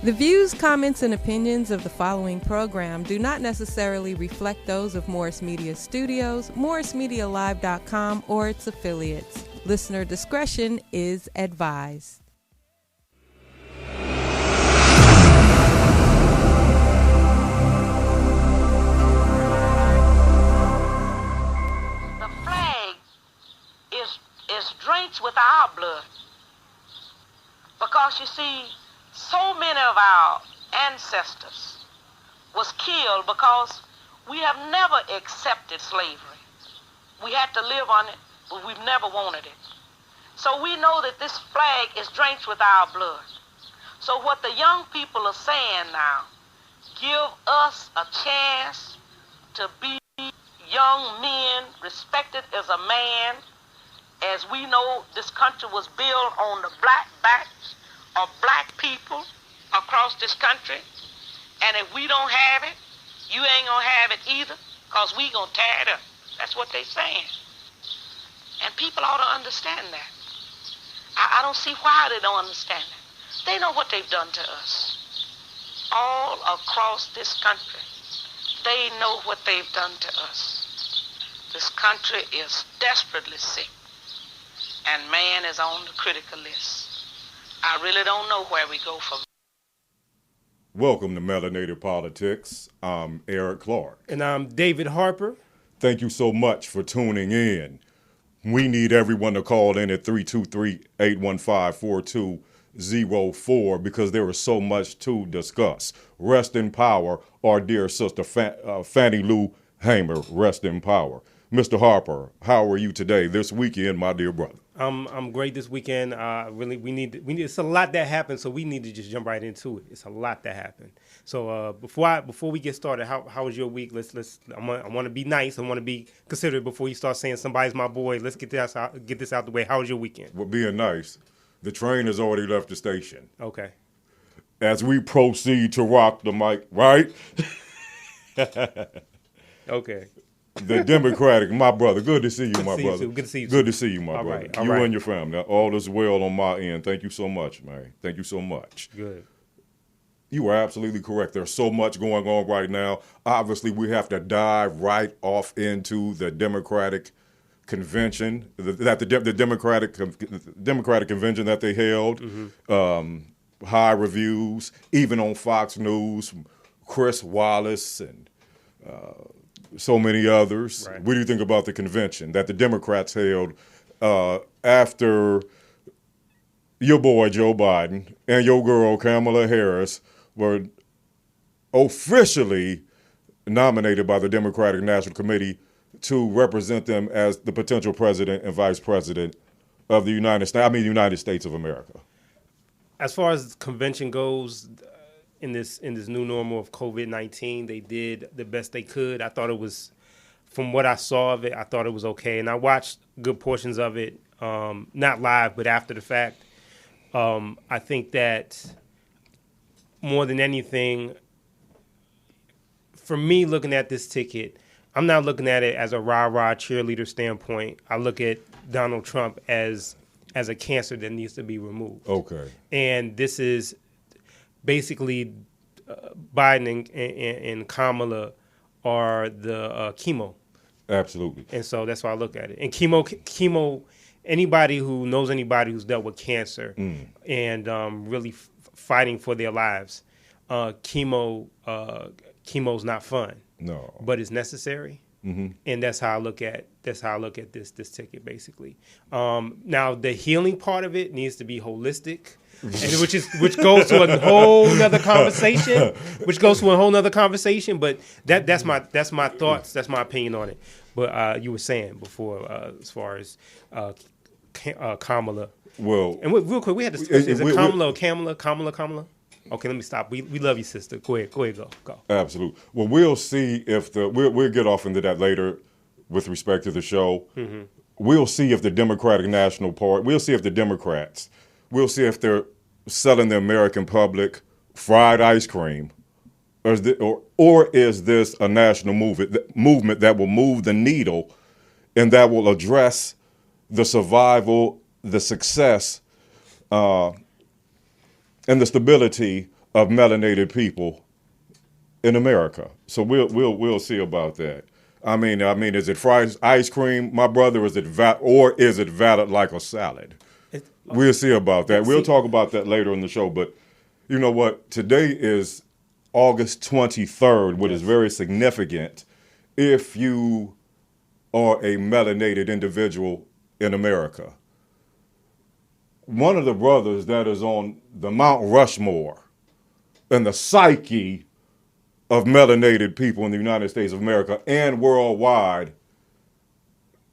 The views, comments, and opinions of the following program do not necessarily reflect those of Morris Media Studios, MorrisMediaLive.com, or its affiliates. Listener discretion is advised. The flag is drenched with our blood. Because you see, so many of our ancestors was killed because we have never accepted slavery. We had to live on it, but we've never wanted it. So we know that this flag is drenched with our blood. So what the young people are saying now, give us a chance to be young men, respected as a man. As we know, this country was built on the black backs of black people across this country. And if we don't have it, you ain't gonna have it either, because we gonna tear it up. That's what they saying. And people ought to understand that. I don't see why they don't understand that. They know what they've done to us. All across this country, they know what they've done to us. This country is desperately sick, and man is on the critical list. I really don't know where we go from. Welcome to Melanated Politics. I'm Eric Clark. And I'm David Harper. Thank you so much for tuning in. We need everyone to call in at 323-815-4204 because there is so much to discuss. Rest in power, our dear sister Fannie Lou Hamer. Rest in power. Mr. Harper, how are you today, this weekend, my dear brother? I'm great this weekend. We need. It's a lot that happened, so we need to just jump right into it. It's a lot that happened. So before we get started, how was your week? I want to be nice. I want to be considerate before you start saying somebody's my boy. Let's get this out the way. How was your weekend? Well, being nice, the train has already left the station. Okay. As we proceed to rock the mic, right? Okay. The Democratic, my brother. Good to see you, my brother. Good to see you. Good to see you, my brother. Right, you right. and your family. All is well on my end. Thank you so much, man. Thank you so much. Good. You are absolutely correct. There's so much going on right now. Obviously, we have to dive right off into the Democratic convention, the Democratic convention that they held. Mm-hmm. High reviews, even on Fox News, Chris Wallace and so many others. Right. What do you think about the convention that the Democrats held after your boy Joe Biden and your girl Kamala Harris were officially nominated by the Democratic National Committee to represent them as the potential president and vice president of the United States of America? As far as convention goes, in this new normal of COVID-19, they did the best they could. I thought it was, from what I saw of it, I thought it was okay. And I watched good portions of it, not live, but after the fact. I think that more than anything, for me looking at this ticket, I'm not looking at it as a rah-rah cheerleader standpoint. I look at Donald Trump as a cancer that needs to be removed. Okay. And this is basically Biden and Kamala are the chemo. Absolutely. And so that's why I look at it. And chemo, anybody who knows anybody who's dealt with cancer and really fighting for their lives, chemo's not fun. No. But it's necessary. Mm-hmm. And that's how I look at this ticket basically. Now the healing part of it needs to be holistic. And which goes to a whole nother conversation. But that's my thoughts. That's my opinion on it. But you were saying before, as far as Kamala. Well, and real quick, we had this. Is it Kamala or Kamala? Okay, let me stop. We love you, sister. Go ahead, go. Absolutely. Well, we'll see if we'll get off into that later with respect to the show. Mm-hmm. We'll see if the Democratic National Party. We'll see if the Democrats. We'll see if they're selling the American public fried ice cream, or is this a national movement that will move the needle and that will address the survival, the success, and the stability of melanated people in America. So we'll see about that. I mean, is it fried ice cream, my brother? Is it is it valid like a salad? We'll see about that. We'll talk about that later in the show. But you know what? Today is August 23rd, which is very significant if you are a melanated individual in America. One of the brothers that is on the Mount Rushmore in the psyche of melanated people in the United States of America and worldwide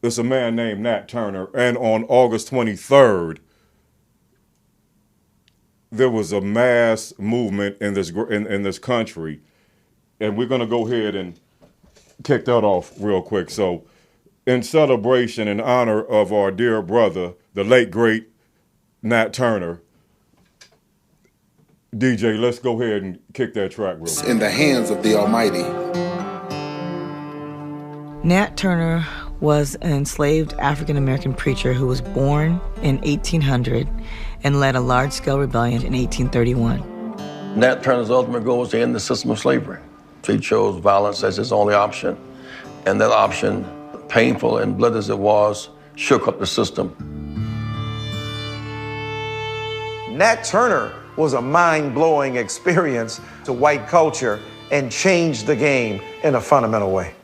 is a man named Nat Turner. And on August 23rd, there was a mass movement in this country. And we're going to go ahead and kick that off real quick. So in celebration, in honor of our dear brother, the late, great Nat Turner, DJ, let's go ahead and kick that track real quick. In the hands of the Almighty. Nat Turner was an enslaved African-American preacher who was born in 1800 and led a large-scale rebellion in 1831. Nat Turner's ultimate goal was to end the system of slavery. He chose violence as his only option, and that option, painful and bloody as it was, shook up the system. Nat Turner was a mind-blowing experience to white culture and changed the game in a fundamental way.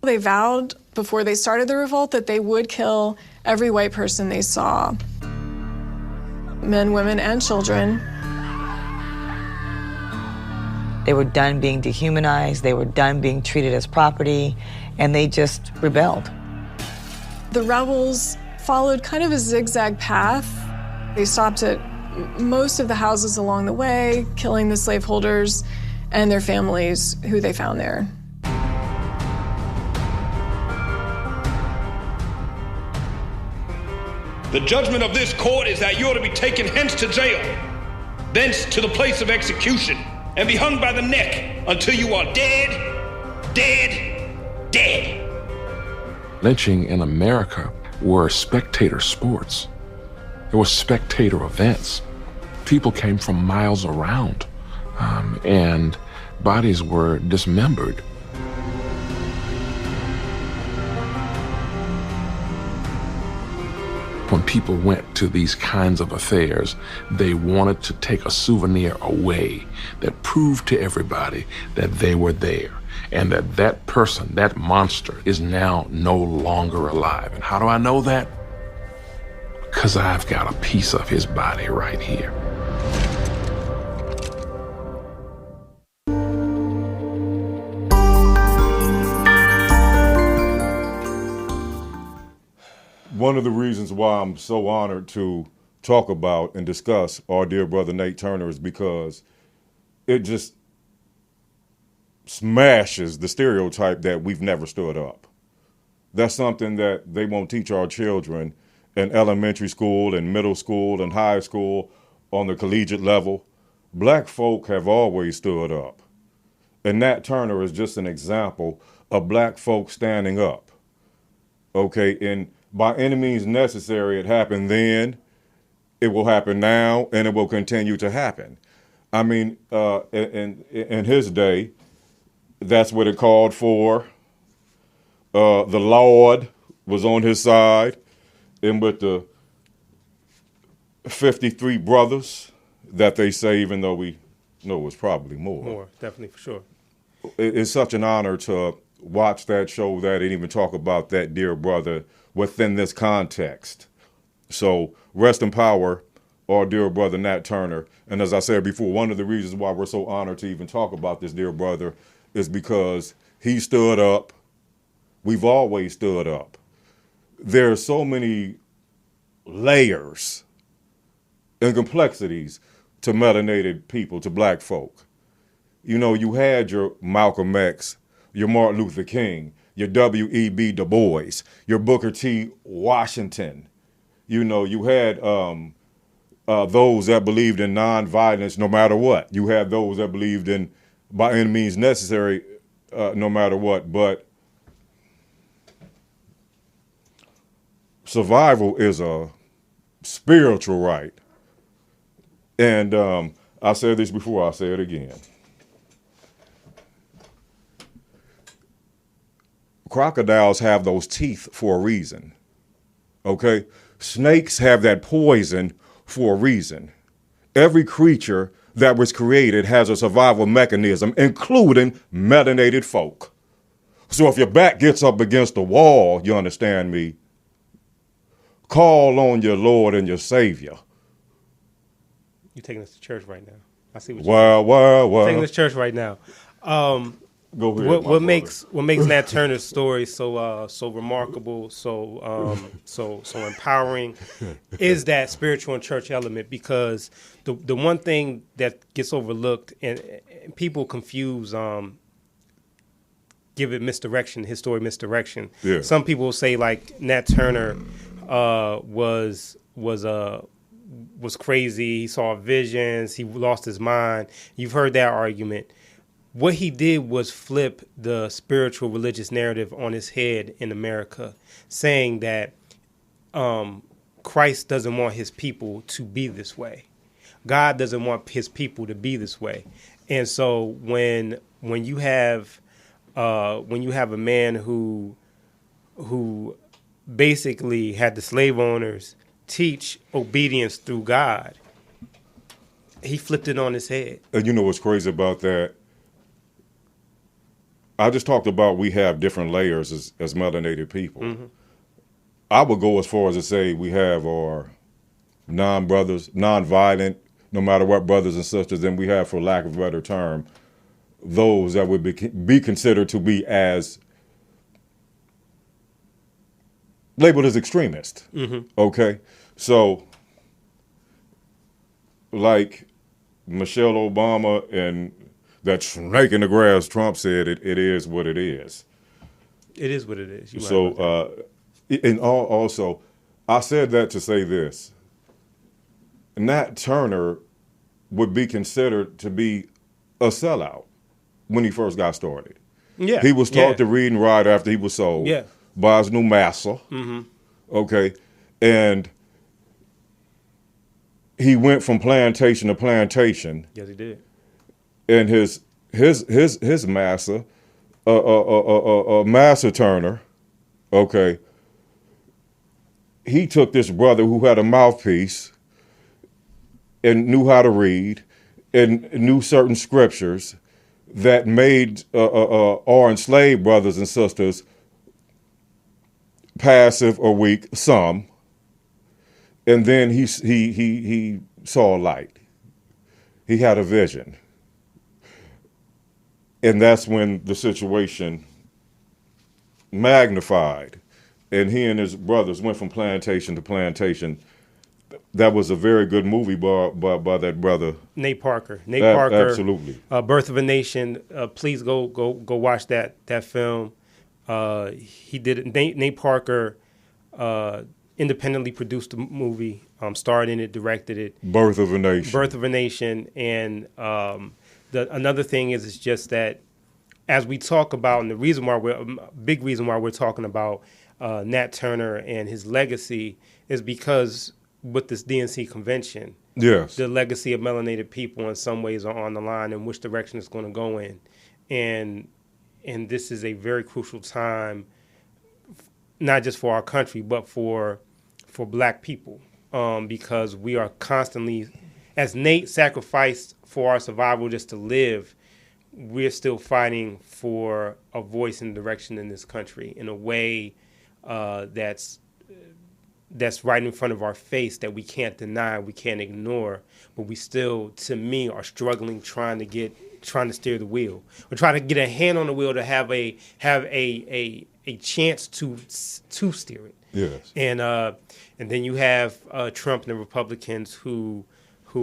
They vowed before they started the revolt that they would kill every white person they saw. Men, women, and children. They were done being dehumanized, they were done being treated as property, and they just rebelled. The rebels followed kind of a zigzag path. They stopped at most of the houses along the way, killing the slaveholders and their families who they found there. The judgment of this court is that you are to be taken hence to jail, thence to the place of execution, and be hung by the neck until you are dead, dead, dead. Lynching in America were spectator sports. There were spectator events. People came from miles around, and bodies were dismembered. When people went to these kinds of affairs, they wanted to take a souvenir away that proved to everybody that they were there and that that person, that monster, is now no longer alive. And how do I know that? Because I've got a piece of his body right here. One of the reasons why I'm so honored to talk about and discuss our dear brother Nate Turner is because it just smashes the stereotype that we've never stood up. That's something that they won't teach our children in elementary school and middle school and high school on the collegiate level. Black folk have always stood up. And Nat Turner is just an example of black folk standing up. Okay, and by any means necessary, it happened then, it will happen now, and it will continue to happen. I mean, in his day, that's what it called for. The Lord was on his side, and with the 53 brothers that they say, even though we know it was probably more. More, definitely, for sure. It's such an honor to watch that, show that, and even talk about that dear brother within this context. So rest in power, our dear brother Nat Turner. And as I said before, one of the reasons why we're so honored to even talk about this dear brother is because he stood up. We've always stood up. There are so many layers and complexities to melanated people, to black folk. You know, you had your Malcolm X, your Martin Luther King, your W.E.B. Du Bois, your Booker T. Washington. You know, you had those that believed in nonviolence no matter what. You had those that believed in by any means necessary no matter what. But survival is a spiritual right. And I said this before, I'll say it again. Crocodiles have those teeth for a reason, okay? Snakes have that poison for a reason. Every creature that was created has a survival mechanism, including melanated folk. So if your back gets up against the wall, you understand me, call on your Lord and your Savior. You're taking us to church right now. I see what you're taking us to church right now. Go ahead. What makes Nat Turner's story so remarkable, so empowering, is that spiritual and church element. Because the one thing that gets overlooked and people confuse, give it misdirection, his story misdirection. Yeah. Some people say like Nat Turner was crazy. He saw visions. He lost his mind. You've heard that argument. What he did was flip the spiritual religious narrative on his head in America, saying that Christ doesn't want his people to be this way. God doesn't want his people to be this way. And so when you have a man who basically had the slave owners teach obedience through God, he flipped it on his head. And you know what's crazy about that? I just talked about we have different layers as melanated people. Mm-hmm. I would go as far as to say we have our non-violent, no matter what brothers and sisters, then we have, for lack of a better term, those that would be considered to be as labeled as extremists. Mm-hmm. Okay? So, like Michelle Obama and that snake in the grass, Trump said, it is what it is. It is what it is. Also, I said that to say this. Nat Turner would be considered to be a sellout when he first got started. Yeah. He was taught to read and write after he was sold by his new master. Mm-hmm. Okay. And he went from plantation to plantation. Yes, he did. And his master, Master Turner, okay, he took this brother who had a mouthpiece and knew how to read and knew certain scriptures that made our enslaved brothers and sisters passive or weak, some, and then he saw a light. He had a vision. And that's when the situation magnified. And he and his brothers went from plantation to plantation. That was a very good movie by that brother. Nate Parker. Parker. Absolutely. Birth of a Nation. Please go watch that film. He did it. Nate Parker independently produced the movie, starred in it, directed it. Birth of a Nation. And another thing is just that as we talk about, and the reason why big reason why we're talking about Nat Turner and his legacy is because with this DNC convention, yes, the legacy of melanated people in some ways are on the line and which direction it's going to go in. And this is a very crucial time, not just for our country, but for Black people, because we are constantly, as Nate sacrificed for our survival just to live, we're still fighting for a voice and direction in this country in a way that's right in front of our face that we can't deny, we can't ignore, but we still, to me, are struggling trying to steer the wheel. We're trying to get a hand on the wheel to have a chance to steer it. Yes. And then you have Trump and the Republicans who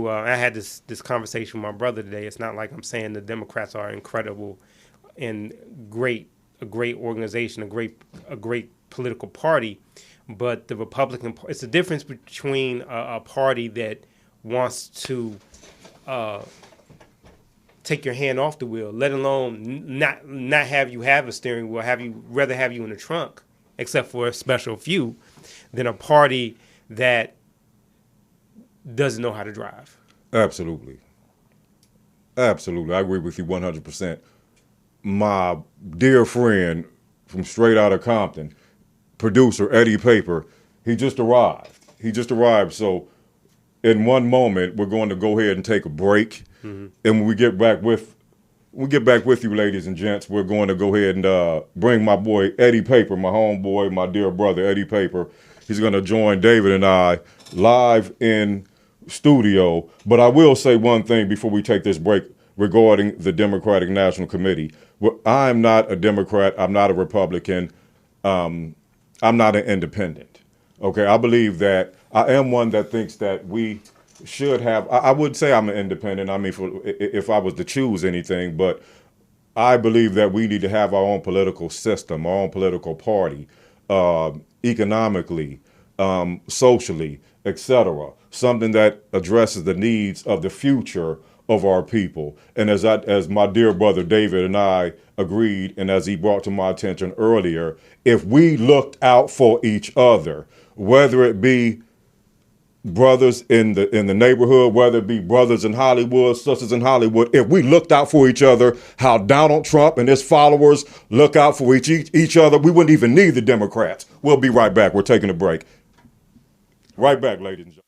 I had this conversation with my brother today. It's not like I'm saying the Democrats are incredible and a great organization, a great political party, but the Republican, it's the difference between a party that wants to take your hand off the wheel, let alone not have you have a steering wheel, rather have you in the trunk, except for a special few, than a party that doesn't know how to drive. Absolutely. Absolutely. I agree with you 100%. My dear friend from straight out of Compton, producer Eddie Paper, he just arrived. So in one moment, we're going to go ahead and take a break. And when we get back with you, ladies and gents, we're going to go ahead and bring my boy Eddie Paper, my homeboy, my dear brother Eddie Paper. He's going to join David and I live in studio. But I will say one thing before we take this break regarding the Democratic National Committee. Well, I'm not a Democrat. I'm not a Republican. I'm not an independent. Okay, I believe that I am one that thinks that we should have. I would say I'm an independent. I mean, if I was to choose anything, but I believe that we need to have our own political system, our own political party, economically, socially, etc. Something that addresses the needs of the future of our people. And as my dear brother David and I agreed, and as he brought to my attention earlier, if we looked out for each other, whether it be brothers in the neighborhood, whether it be brothers in Hollywood, sisters in Hollywood, if we looked out for each other, how Donald Trump and his followers look out for each other, we wouldn't even need the Democrats. We'll be right back. We're taking a break. Right back, ladies and gentlemen.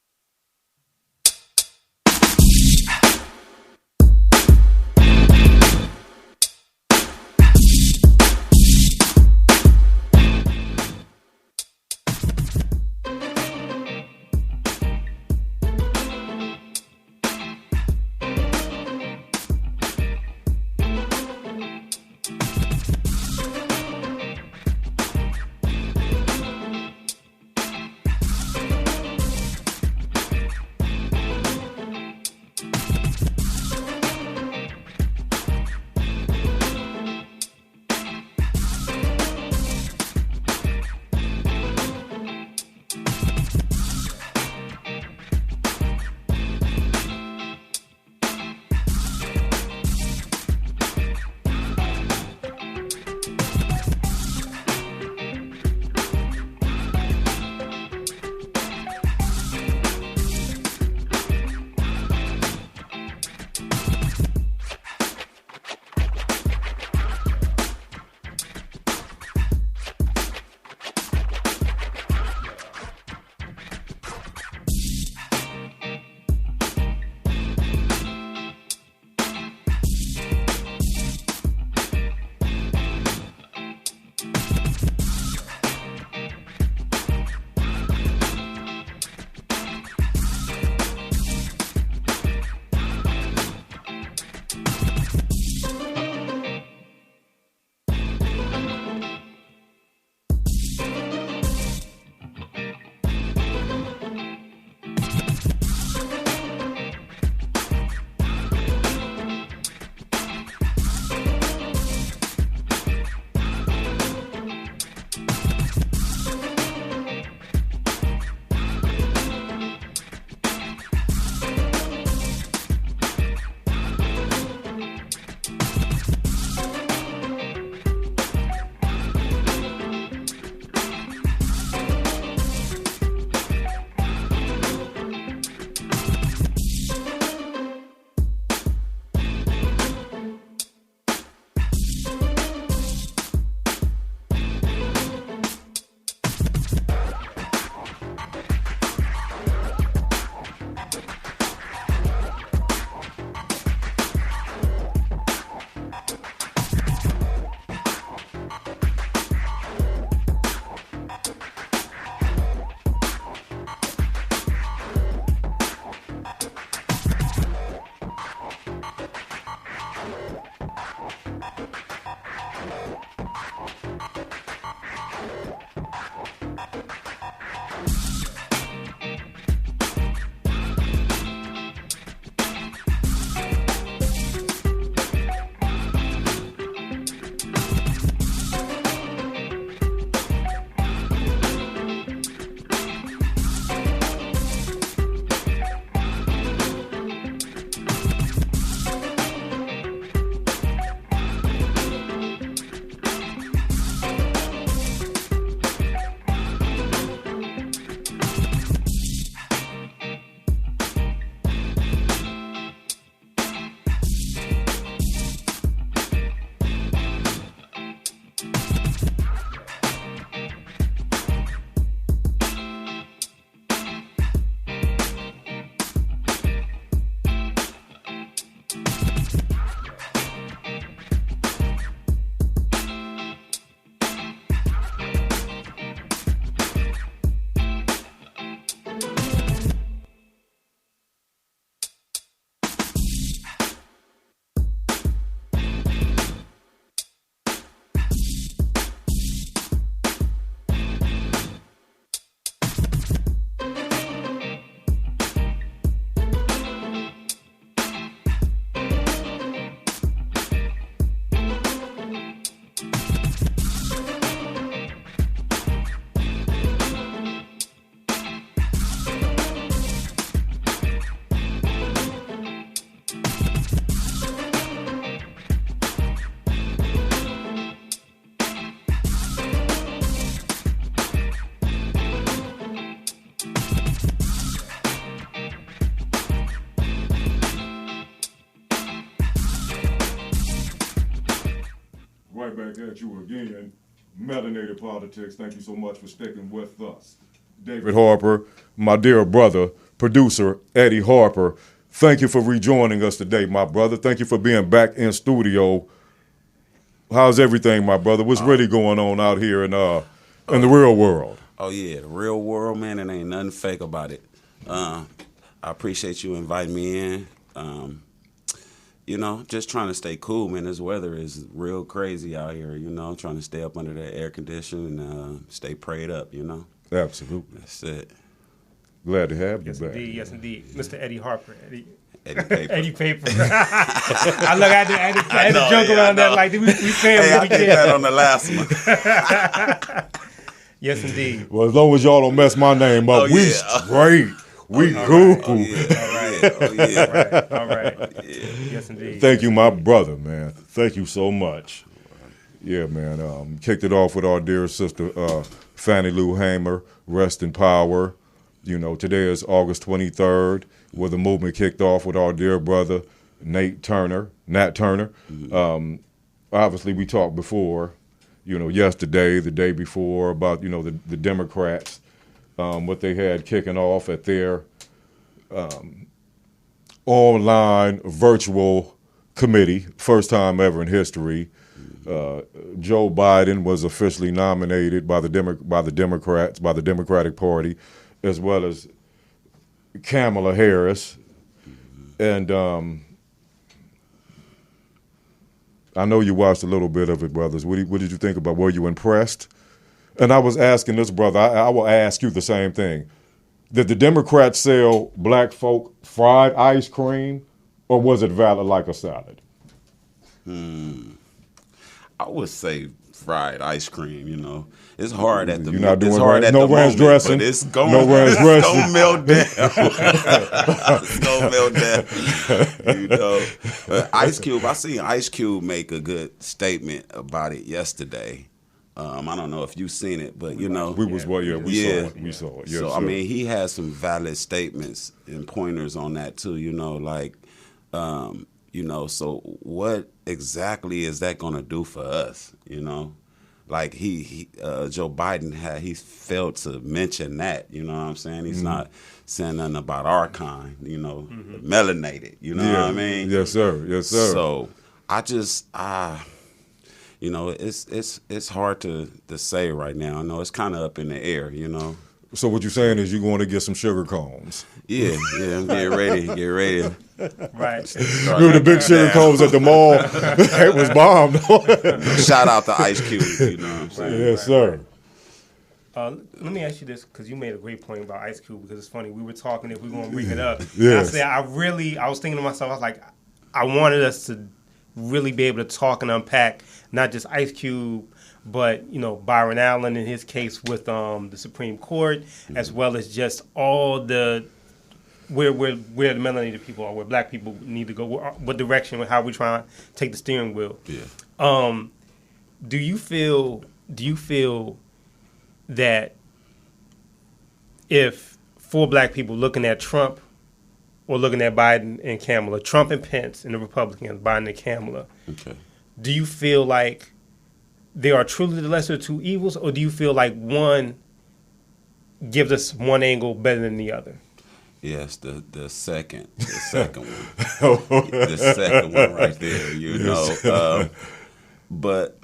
back at you again. Melanated Politics, thank you so much for sticking with us. David Harper, my dear brother, producer Eddie Harper, thank you for rejoining us today, my brother. Thank you for being back in studio. How's everything, my brother? What's really going on out here in the real world? Oh, yeah, the real world, man, it ain't nothing fake about it. I appreciate you inviting me in. You know, just trying to stay cool, man. This weather is real crazy out here, you know, trying to stay up under that air conditioning and stay prayed up, you know. Absolutely. That's it. Glad to have you yes, back. Indeed, yes, indeed. Mr. Eddie Harper. Eddie Paper. Eddie Paper. I had to joke around that, like, we saying hey, what I we did did. that on the last one. Yes, indeed. Well, as long as y'all don't mess my name up, we straight. We cool. All right. All right. Yeah. Yes, indeed. Thank you, my brother, man. Thank you so much. Yeah, man. Kicked it off with our dear sister, Fannie Lou Hamer, rest in power. You know, today is August 23rd, where the movement kicked off with our dear brother, Nat Turner. Obviously, we talked before, you know, yesterday, the day before, about, you know, the Democrats, what they had kicking off at their online virtual committee, first time ever in history. Joe Biden was officially nominated by the Democrats, by the Democratic Party, as well as Kamala Harris. And I know you watched a little bit of it, brothers. What did you think about? Were you impressed? And I was asking this brother, I will ask you the same thing. Did the Democrats sell black folk fried ice cream, or was it valid like a salad? I would say fried ice cream, you know. It's hard at the You're not doing it's hard at no the ranch moment, dressing. but it's going dressing. to melt down. It's going to melt down. You know. Ice Cube, I seen Ice Cube make a good statement about it yesterday. I don't know if you've seen it, but, you know. We saw it. We saw it. Yes, so, sir. I mean, he has some valid statements and pointers on that, too, you know, like, you know, so what exactly is that going to do for us, you know? Like Joe Biden he failed to mention that, you know what I'm saying? He's not saying nothing about our kind, you know, melanated, you know what I mean? Yes, sir. Yes, sir. So you know, it's hard to say right now. I know it's kind of up in the air, you know. So what you're saying is you're going to get some sugar cones. Yeah, I'm getting ready. Right. Remember the big sugar cones at the mall? It was bombed. Shout out to Ice Cube, you know what I'm saying? Yes, sir. Let me ask you this, because you made a great point about Ice Cube, because it's funny. We were talking if we were going to bring it up. Yes. And I was thinking to myself, I was like, I wanted us to really be able to talk and unpack not just Ice Cube, but, you know, Byron Allen in his case with the Supreme Court, as well as just all the where the melanated people are, where black people need to go, what direction, how we try to take the steering wheel. Yeah. Do you feel that if four black people looking at Trump or looking at Biden and Kamala, Trump and Pence and the Republicans, Biden and Kamala, okay, do you feel like they are truly the lesser of two evils, or do you feel like one gives us one angle better than the other? Yes, the second one. The second one right there, you know. But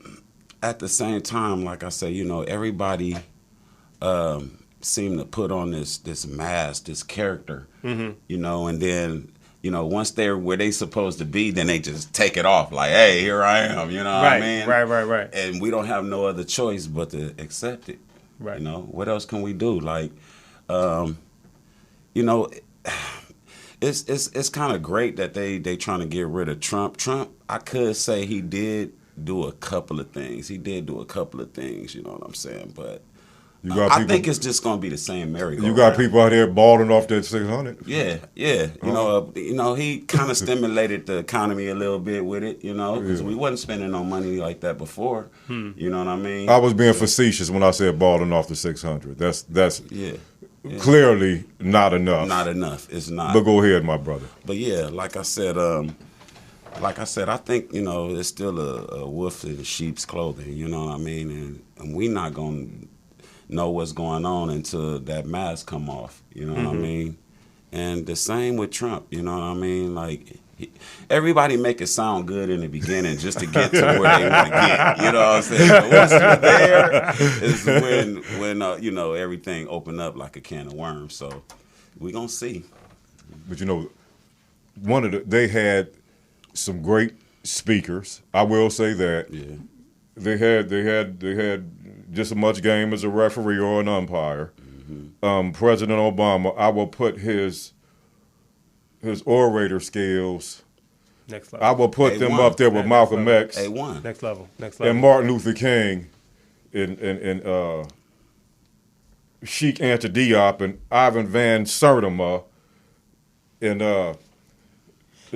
at the same time, like I say, you know, everybody seem to put on this mask, this character, you know, and then, you know, once they're where they supposed to be, then they just take it off like, hey, here I am, you know what I mean? Right. And we don't have no other choice but to accept it. Right. You know, what else can we do? Like, you know, it's kind of great that they trying to get rid of Trump. Trump, I could say he did do a couple of things. You know what I'm saying? But I think it's just going to be the same merry-go-round. You got people out there balling off that 600. Yeah. You know, he kind of stimulated the economy a little bit with it, you know, because we wasn't spending no money like that before. You know what I mean? I was being facetious when I said balling off the 600. That's clearly not enough. Not enough. It's not. But go ahead, my brother. But yeah, like I said, Like I said, I think, it's still a wolf in sheep's clothing, you know what I mean? And we not going to know what's going on until that mask come off, you know what I mean? And the same with Trump, you know what I mean? Like, everybody make it sound good in the beginning just to get to where they want to get, you know what I'm saying? But once you're there is when everything open up like a can of worms. So we going to see. But, they had some great speakers. I will say that. Yeah. They had just as much game as a referee or an umpire. President Obama, I will put his orator skills. Next level. I will put them up there with Malcolm X. A1. Next level. And Martin Luther King, and Sheikh Anta Diop, and Ivan Van Sertima, and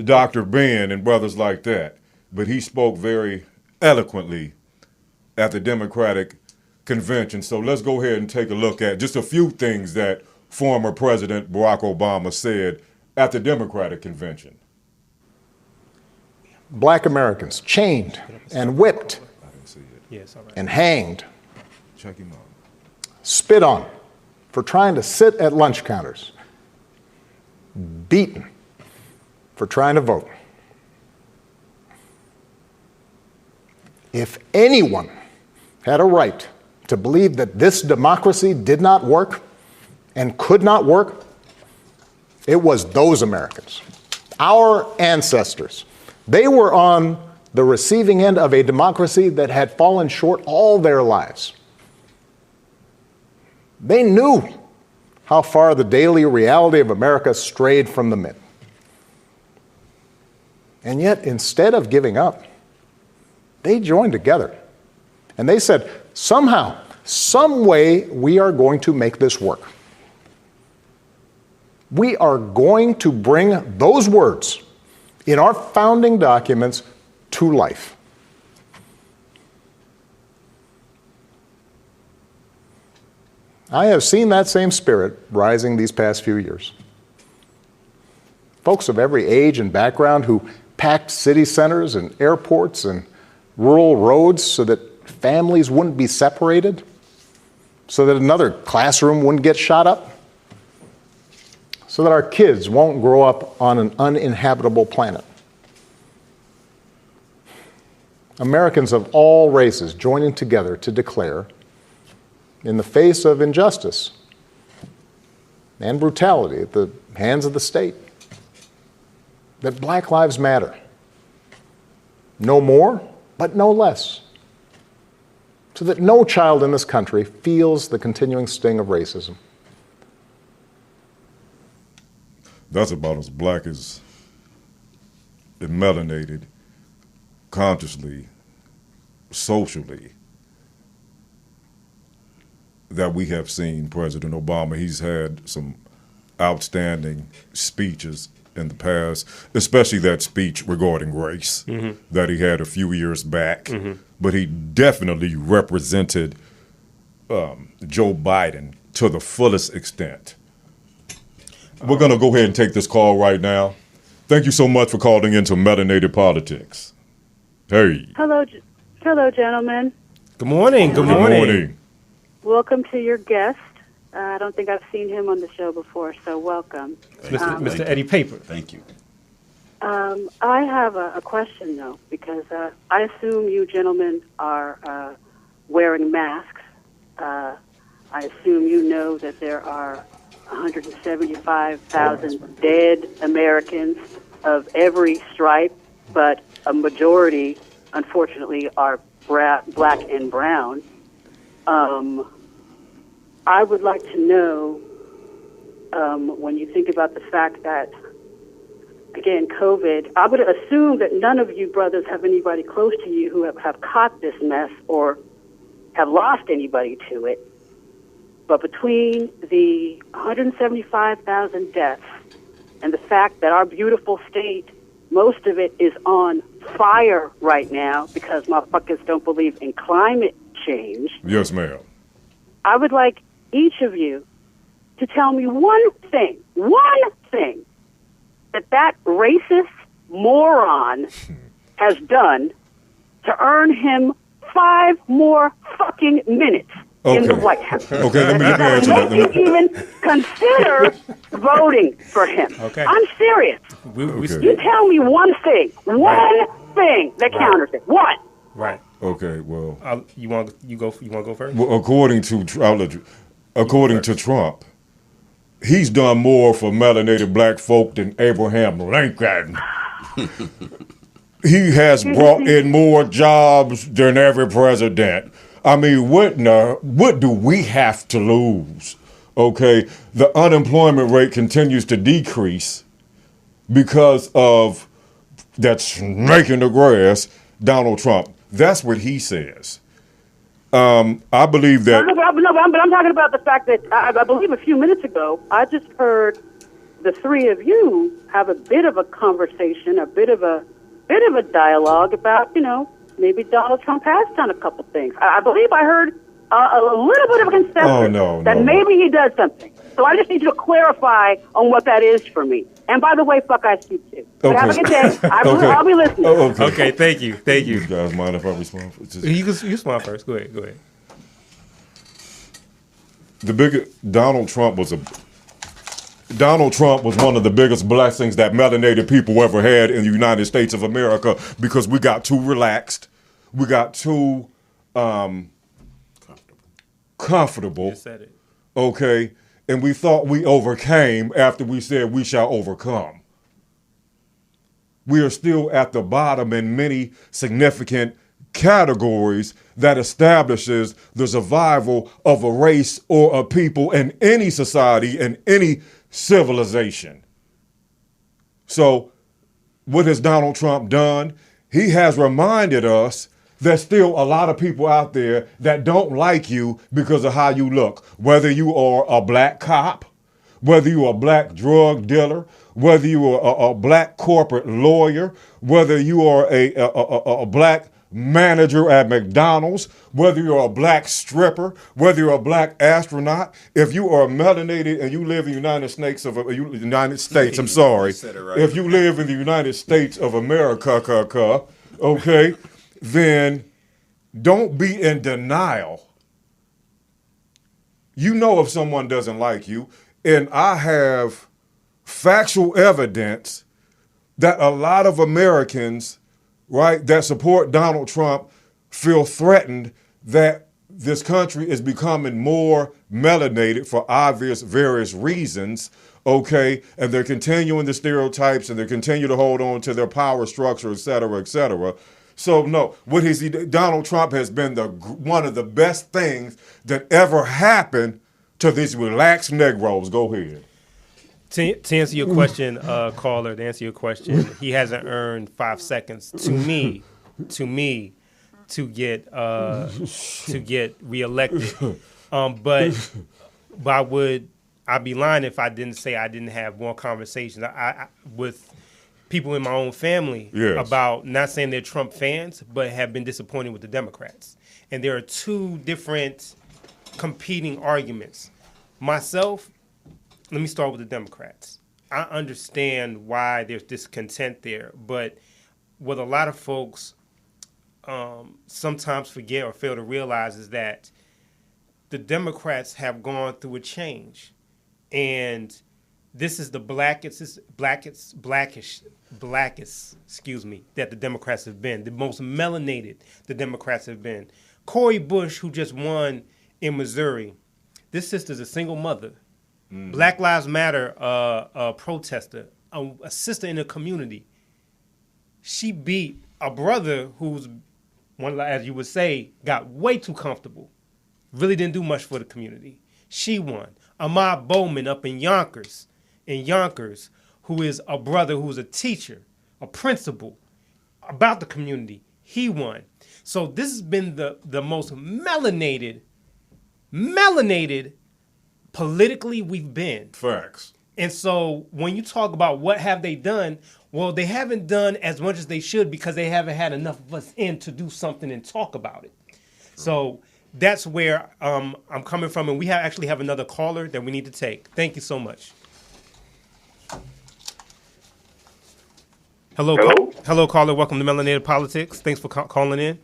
Dr. Ben, and brothers like that. But he spoke very eloquently at the Democratic convention. So let's go ahead and take a look at just a few things that former President Barack Obama said at the Democratic convention. Black Americans chained and whipped and hanged, Check him out. spit on for trying to sit at lunch counters, beaten for trying to vote. If anyone had a right to believe that this democracy did not work and could not work, it was those Americans, our ancestors. They were on the receiving end of a democracy that had fallen short all their lives. They knew how far the daily reality of America strayed from the myth. And yet, instead of giving up, they joined together. And they said, somehow, some way, we are going to make this work. We are going to bring those words in our founding documents to life. I have seen that same spirit rising these past few years. Folks of every age and background who packed city centers and airports and rural roads so that families wouldn't be separated, so that another classroom wouldn't get shot up, so that our kids won't grow up on an uninhabitable planet. Americans of all races joining together to declare, in the face of injustice and brutality at the hands of the state, that Black lives matter. No more, but no less. So that no child in this country feels the continuing sting of racism. That's about as black as and melanated, consciously, socially, that we have seen President Obama. He's had some outstanding speeches in the past, especially that speech regarding race that he had a few years back. But he definitely represented Joe Biden to the fullest extent. We're going to go ahead and take this call right now. Thank you so much for calling into Melanated Politics. Hey. Hello, gentlemen. Good morning. Good morning. Welcome to your guest. I don't think I've seen him on the show before, so welcome. Mr. Eddie Paper. Thank you. I have a question, though, because I assume you gentlemen are wearing masks. I assume you know that there are 175,000 dead Americans of every stripe, but a majority, unfortunately, are black and brown. I would like to know, when you think about the fact that, again, COVID, I would assume that none of you brothers have anybody close to you who have caught this mess or have lost anybody to it. But between the 175,000 deaths and the fact that our beautiful state, most of it is on fire right now because motherfuckers don't believe in climate change. Yes, ma'am. I would like each of you to tell me one thing that racist moron has done to earn him 5 more fucking minutes in the White House. Okay, let me answer that. that. You even consider voting for him. Okay. I'm serious. You tell me one thing that counters it. One. Right. Okay. Well, you want to go first? Well, according to Trump, he's done more for melanated black folk than Abraham Lincoln. He has brought in more jobs than every president. I mean, what do we have to lose? Okay, the unemployment rate continues to decrease because of that snake in the grass, Donald Trump. That's what he says. I believe that. But I'm talking about the fact that I believe a few minutes ago I just heard the three of you have a bit of a conversation, a bit of a dialogue about, maybe Donald Trump has done a couple things. I believe I heard a little bit of a consensus that maybe he does something. So I just need you to clarify on what that is for me. And by the way, fuck Ice Cube too. But have a good day. I'll be listening. Okay, thank you. You guys mind if I respond? You respond first. Go ahead. Donald Trump was one of the biggest blessings that melanated people ever had in the United States of America because we got too relaxed. We got too comfortable. You said it. Okay. And we thought we overcame after we said we shall overcome. We are still at the bottom in many significant categories that establishes the survival of a race or a people in any society and any civilization. So what has Donald Trump done? He has reminded us there's still a lot of people out there that don't like you because of how you look. Whether you are a black cop, whether you are a black drug dealer, whether you are a black corporate lawyer, whether you are a black manager at McDonald's, whether you're a black stripper, whether you're a black astronaut, if you are melanated and you live in the United States, I'm sorry. If you live in the United States of America, okay, then don't be in denial. You know if someone doesn't like you, and I have factual evidence that a lot of Americans, right, that support Donald Trump feel threatened that this country is becoming more melanated for obvious various reasons, okay, and they're continuing the stereotypes and they continue to hold on to their power structure, et cetera, et cetera. So no, Donald Trump has been one of the best things that ever happened to these relaxed Negroes. Go ahead. To answer your question, caller, he hasn't earned 5 seconds to me to get reelected. But I'd be lying if I didn't say I didn't have more conversations with people in my own family about, not saying they're Trump fans, but have been disappointed with the Democrats. And there are two different competing arguments. Myself, let me start with the Democrats. I understand why there's discontent there, but what a lot of folks sometimes forget or fail to realize is that the Democrats have gone through a change. And this is the blackest, that the Democrats have been, the most melanated the Democrats have been. Cori Bush, who just won in Missouri, this sister's a single mother, Black Lives Matter protester, a sister in the community. She beat a brother who's, as you would say, got way too comfortable, really didn't do much for the community. She won. Ahmaud Bowman up in Yonkers, who is a brother who's a teacher, a principal, about the community. He won. So this has been the most melanated politically we've been. Facts. And so when you talk about what have they done, well, they haven't done as much as they should because they haven't had enough of us in to do something and talk about it. So that's where I'm coming from, and we actually have another caller that we need to take. Thank you so much. Hello, caller. Welcome to Melanated Politics. Thanks for calling in.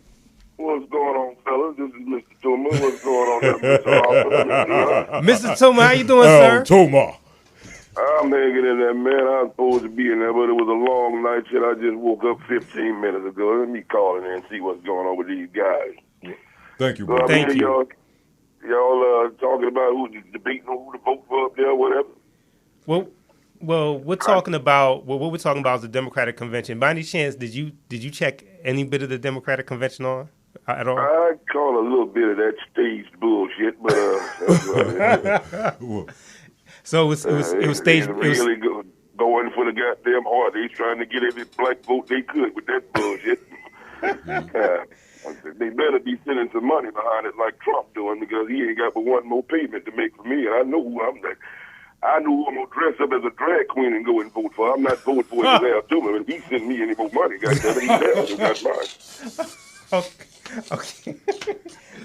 What's going on, fellas? This is Mr. Tuma. What's going on there, Mr. Harper? Mr. Tuma, how you doing, sir? Tuma. I'm hanging in there, man. I was supposed to be in there, but it was a long night. Shit, I just woke up 15 minutes ago. Let me call in there and see what's going on with these guys. Thank you, bro. Thank you. Y'all talking about who's debating who to vote for up there, whatever. Well, we're talking about what we're talking about is the Democratic Convention. By any chance, did you check any bit of the Democratic Convention on at all? I call a little bit of that staged bullshit, but so it was staged. It was really going for the goddamn heart. They trying to get every black vote they could with that bullshit. They better be sending some money behind it like Trump doing, because he ain't got but one more payment to make for me, and I know who I'm like. I know who I'm going to dress up as a drag queen and go and vote for. I'm not voting for his ass too, and if he send me any more money, goddamn it, he's got mine. Okay.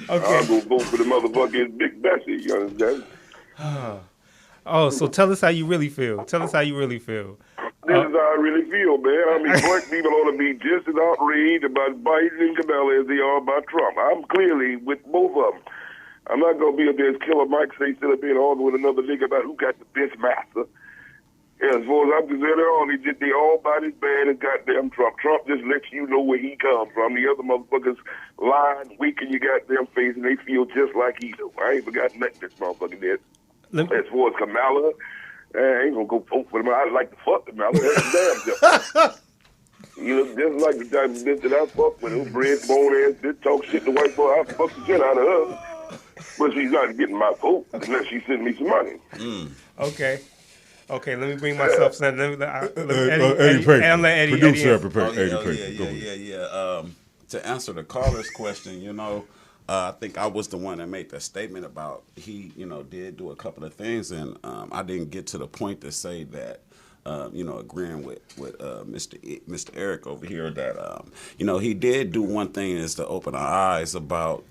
I'll go vote for the motherfucking Big Bessie, you understand? So tell us how you really feel. This is how I really feel, man. I mean, black people ought to be just as outraged about Biden and Kamala as they are about Trump. I'm clearly with both of them. I'm not going to be up there as Killer Mike say, still up there and argue with another nigga about who got the best master. Yeah, as far as I'm concerned, they all about as bad as goddamn Trump. Trump just lets you know where he comes from. The other motherfuckers lying, weak in your goddamn face, and they feel just like he do. I ain't forgot nothing this motherfucker did. As far as Kamala, I ain't going to go vote for him. I'd like to fuck Kamala. That's a damn job. You look just like the type of bitch that I fuck with. Who bread, bone ass bitch, talk shit to white boy. I fuck the shit out of her. But she's not getting my vote unless she sends me some money. Okay, let me bring myself. Eddie Producer, to answer the caller's question, I think I was the one that made the statement about he, did do a couple of things, and I didn't get to the point to say that. Agreeing with Mr. Eric over here that he did do one thing is to open our eyes about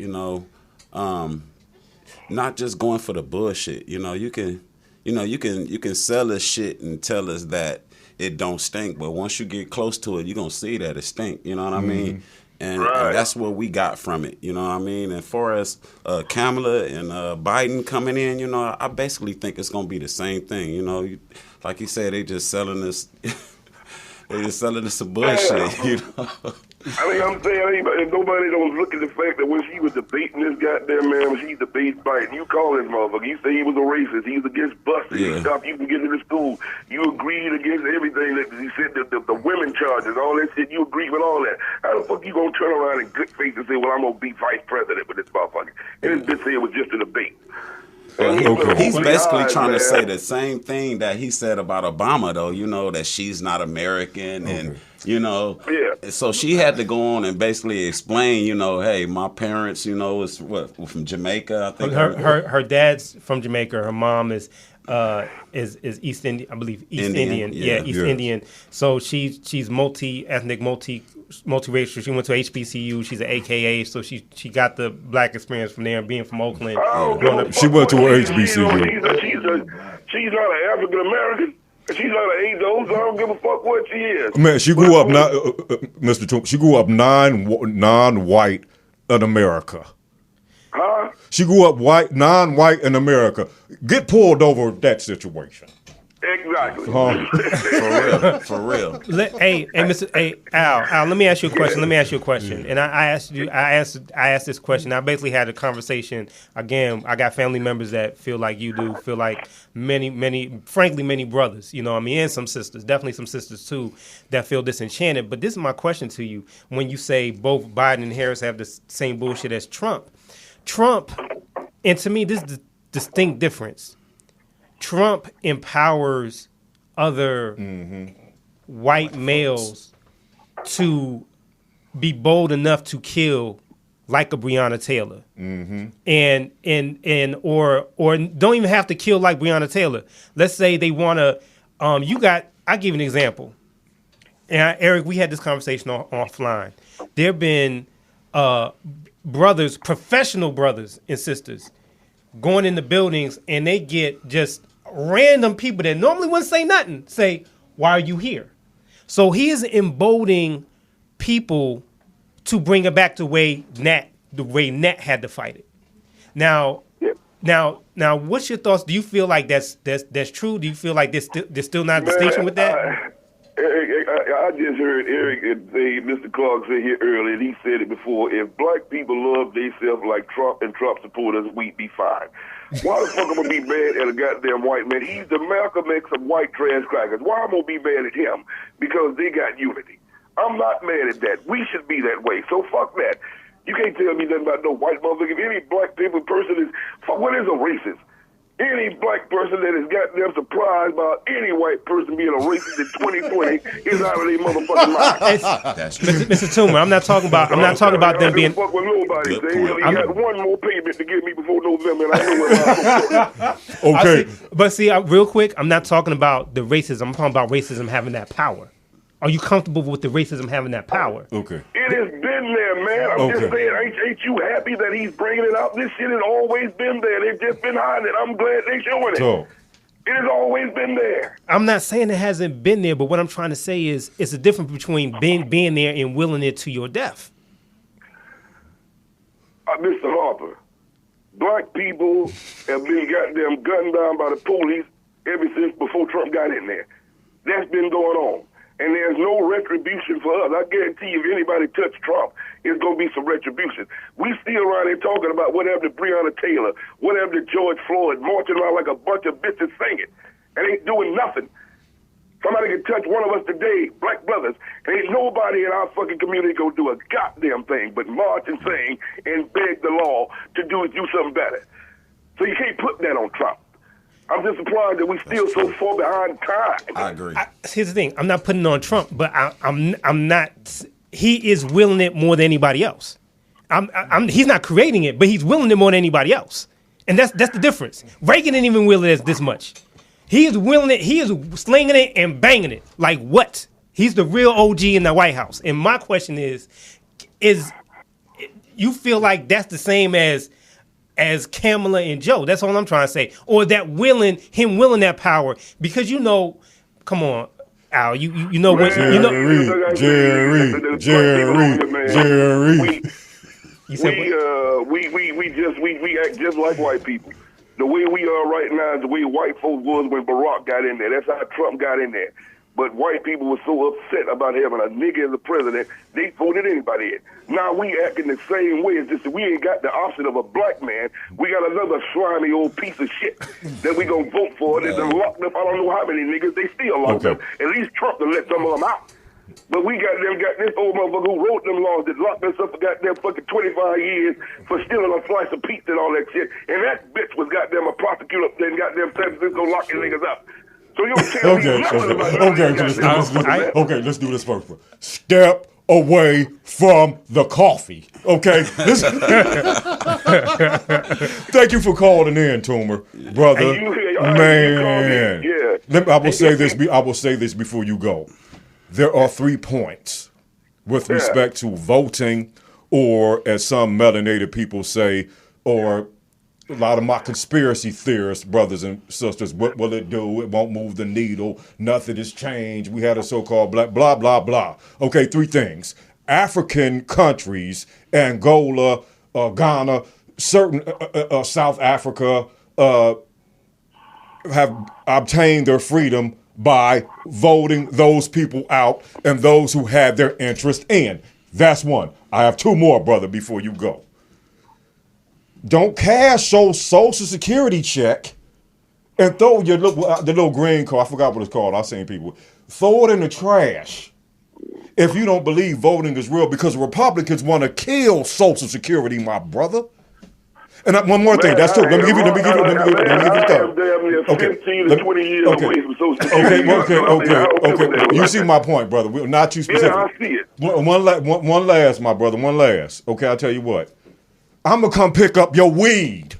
not just going for the bullshit. You can sell us shit and tell us that it don't stink, but once you get close to it, you're gonna see that it stink. You know what I mean? And that's what we got from it. You know what I mean? And for as Kamala and Biden coming in, I basically think it's gonna be the same thing. Like you said, they just selling us. They just selling us some bullshit. I mean, I'm saying, nobody don't look at the fact that when she was debating this goddamn man, when she debated Biden, you call this motherfucker, you say he was a racist, he was against busing, he stopped you from getting into school, you agreed against everything that he said, the women charges, all that shit, you agreed with all that. How the fuck you gonna turn around in good faith and say, well, I'm gonna be vice president with this motherfucker? And this bitch said it was just a debate. He's basically trying to say the same thing that he said about Obama, though, that she's not American and, so she had to go on and basically explain, hey, my parents, is from Jamaica, I think. Her dad's from Jamaica. Her mom is East Indian, I believe. East Indian. Indian. So she's multi-ethnic, multiracial. She went to HBCU. She's an AKA, so she got the black experience from there, being from Oakland. She went to an HBCU. She's not an African American. She's not an ADO, so I don't give a fuck what she is. Man, she grew up Mr. Toom. She grew up non-white in America. Huh? She grew up non-white in America. Get pulled over that situation. Exactly. For real. Hey, Al, let me ask you a question. And I asked this question. I basically had a conversation. Again, I got family members that feel like you do, feel like many brothers, and some sisters, definitely some sisters too, that feel disenchanted. But this is my question to you. When you say both Biden and Harris have the same bullshit as Trump, and to me, this is the distinct difference. Trump empowers other white males to be bold enough to kill, like a Breonna Taylor, and or don't even have to kill like Breonna Taylor. Let's say they want to. I'll give you an example. And Eric, we had this conversation offline. There have been brothers, professional brothers and sisters, going into buildings, and they get just random people that normally wouldn't say nothing say, "Why are you here?" So he is emboldening people to bring it back the way Nat had to fight it. Now, what's your thoughts? Do you feel like that's true? Do you feel like there's still not a distinction with that? I just heard Eric say, Mr. Clark say here earlier, and he said it before, if black people love themselves like Trump and Trump supporters, we'd be fine. Why the fuck am I gonna be mad at a goddamn white man? He's the Malcolm X of white trash crackers. Why am I gonna be mad at him? Because they got unity. I'm not mad at that. We should be that way. So fuck that. You can't tell me nothing about no white motherfucker. If any black people person is, what is a racist? Any black person that has got them surprised by any white person being a racist in 2020 is out of their motherfucking mind. That's true. Mr. Toomer, I'm not talking about them being. Fuck with nobody. He got one more payment to give me before November, and I know where I'm Okay. But see, real quick, I'm not talking about the racism. I'm talking about racism having that power. Are you comfortable with the racism having that power? Okay. It has been there, man. I'm just saying, ain't you happy that he's bringing it out? This shit has always been there. They've just been hiding it. I'm glad they're showing it. So, it has always been there. I'm not saying it hasn't been there, but what I'm trying to say is it's a difference between being there and willing it to your death. Mr. Harper, black people have been goddamn gunned down by the police ever since before Trump got in there. That's been going on. And there's no retribution for us. I guarantee you, if anybody touched Trump, it's going to be some retribution. We still around here talking about what happened to Breonna Taylor, what happened to George Floyd, marching around like a bunch of bitches singing, and ain't doing nothing. Somebody can touch one of us today, black brothers, and ain't nobody in our fucking community going to do a goddamn thing but march and sing and beg the law to do something better. So you can't put that on Trump. I'm just surprised that we still so far behind time. I agree. Here's the thing: I'm not putting it on Trump, but I'm not. He is willing it more than anybody else. He's not creating it, but he's willing it more than anybody else, and that's the difference. Reagan didn't even will it this much. He is willing it. He is slinging it and banging it like what? He's the real OG in the White House. And my question is you feel like that's the same as Kamala and Joe? That's all I'm trying to say. Or that willing that power, because come on, Al, you know what Jerry. We act just like white people. The way we are right now is the way white folks was when Barack got in there. That's how Trump got in there. But white people were so upset about having a nigga as the president, they voted anybody in. Now we acting the same way. It's just that we ain't got the option of a black man. We got another slimy old piece of shit that we gonna vote for. That done locked up, I don't know how many niggas, they still locked up. At least Trump done let some of them out. But we got this old motherfucker who wrote them laws that locked us up for goddamn fucking 25 years for stealing a slice of pizza and all that shit. And that bitch was goddamn a prosecutor up there in goddamn San Francisco locking niggas up. So you don't tell me nothing about Okay, let's do this first. Step away from the coffee. Okay? Thank you for calling in, Toomer. Brother. Man. I will say this before you go. There are 3 points with respect to voting, or as some melanated people say, or a lot of my conspiracy theorists, brothers and sisters, what will it do? It won't move the needle. Nothing has changed. We had a so-called black, blah, blah, blah. Okay, 3 things. African countries, Angola, Ghana, certain South Africa, have obtained their freedom by voting those people out and those who had their interest in. That's one. I have 2 more, brother, before you go. Don't cash your Social Security check and throw the little green card. I forgot what it's called. I've seen people. Throw it in the trash if you don't believe voting is real, because Republicans want to kill Social Security, my brother. And one more thing. That's true. Let me give you the third. Okay. You see my point, brother. Not too specific. Yeah, I see it. One last, my brother. One last. Okay, I'll tell you what. I'm going to come pick up your weed.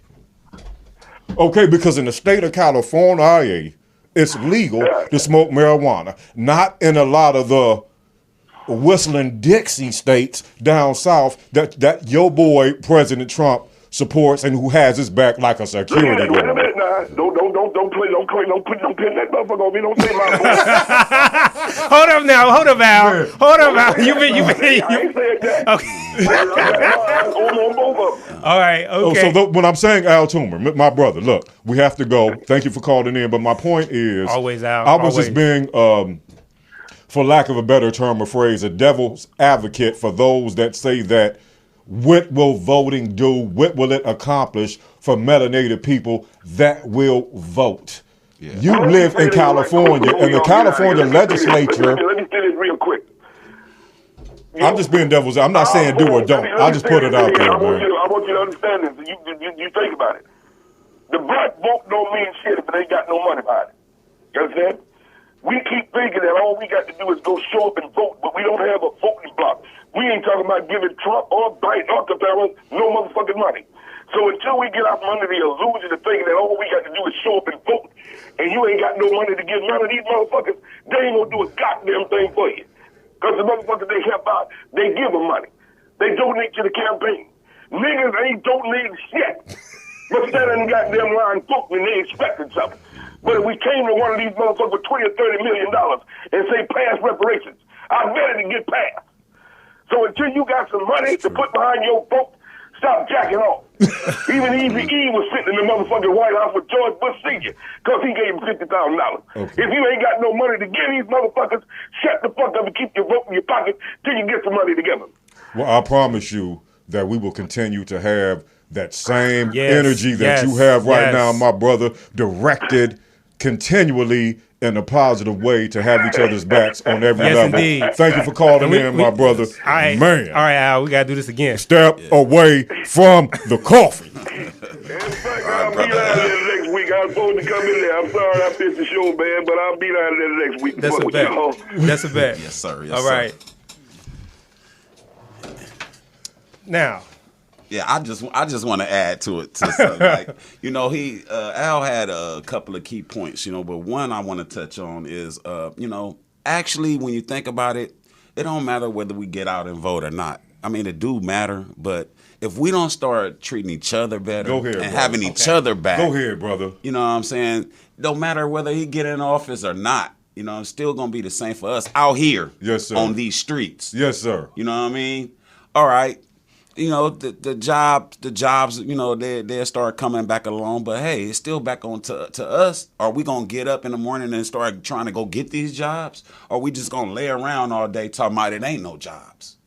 Okay, because in the state of California, it's legal to smoke marijuana. Not in a lot of the whistling Dixie states down south that your boy, President Trump, supports and who has his back like a security guard. now. Don't pin that motherfucker on me. Don't say my voice. Hold up now. Hold up, Al. Hold up, Al. You been. I ain't said that. Okay. On both of them. All right. Okay. So when I'm saying Al Toomer, my brother, look, we have to go. Thank you for calling in. But my point is, always Al. I was just being, for lack of a better term or phrase, a devil's advocate for those that say that what will voting do? What will it accomplish for melanated people that will vote? Yeah. You live in California, and the California legislature. Let me say this real quick. I'm just being devil's. I'm not saying do or don't. I just put it out there, man. I want you to understand this. You think about it. The black vote don't mean shit if they ain't got no money behind it. You understand? We keep thinking that all we got to do is go show up and vote, but we don't have a voting block. We ain't talking about giving Trump or Biden or Capella no motherfucking money. So until we get out from under the illusion of thinking that all we got to do is show up and vote, and you ain't got no money to give none of these motherfuckers, they ain't gonna do a goddamn thing for you. Because the motherfuckers they help out, they give them money. They donate to the campaign. Niggas ain't donating shit. But stand in the goddamn line vote when they expecting something. But if we came to one of these motherfuckers with $20 or $30 million and say pass reparations, I bet it get passed. So until you got some money to put behind your vote, stop jacking off. Even Easy E was sitting in the motherfucking White House with George Bush Sr. because he gave him $50,000. Okay. If you ain't got no money to give these motherfuckers, shut the fuck up and keep your vote in your pocket till you get some money together. Well, I promise you that we will continue to have that same energy that you have right now, my brother, directed continually in a positive way to have each other's backs on every level. Indeed. Thank you for calling in, my brother. All right. Man. All right, Al, we got to do this again. Step away from the coffee. I'll be down there next week. I was supposed to come in there. I'm sorry I missed the show, man, but I'll be down there next week. That's a bet. That's a bet. Yes, sir. Yes, all right. Now. Yeah, I just want to add to it. Like, you know, Al had a couple of key points, you know, but one I want to touch on is, you know, actually when you think about it, it don't matter whether we get out and vote or not. I mean, it do matter, but if we don't start treating each other better having each other back. Go ahead, brother. You know what I'm saying? Don't matter whether he get in office or not. You know, it's still going to be the same for us out here on these streets. Yes, sir. You know what I mean? All right. You know, the jobs, you know, they'll start coming back along. But, hey, it's still back on to us. Are we going to get up in the morning and start trying to go get these jobs? Or are we just going to lay around all day talking about it ain't no jobs?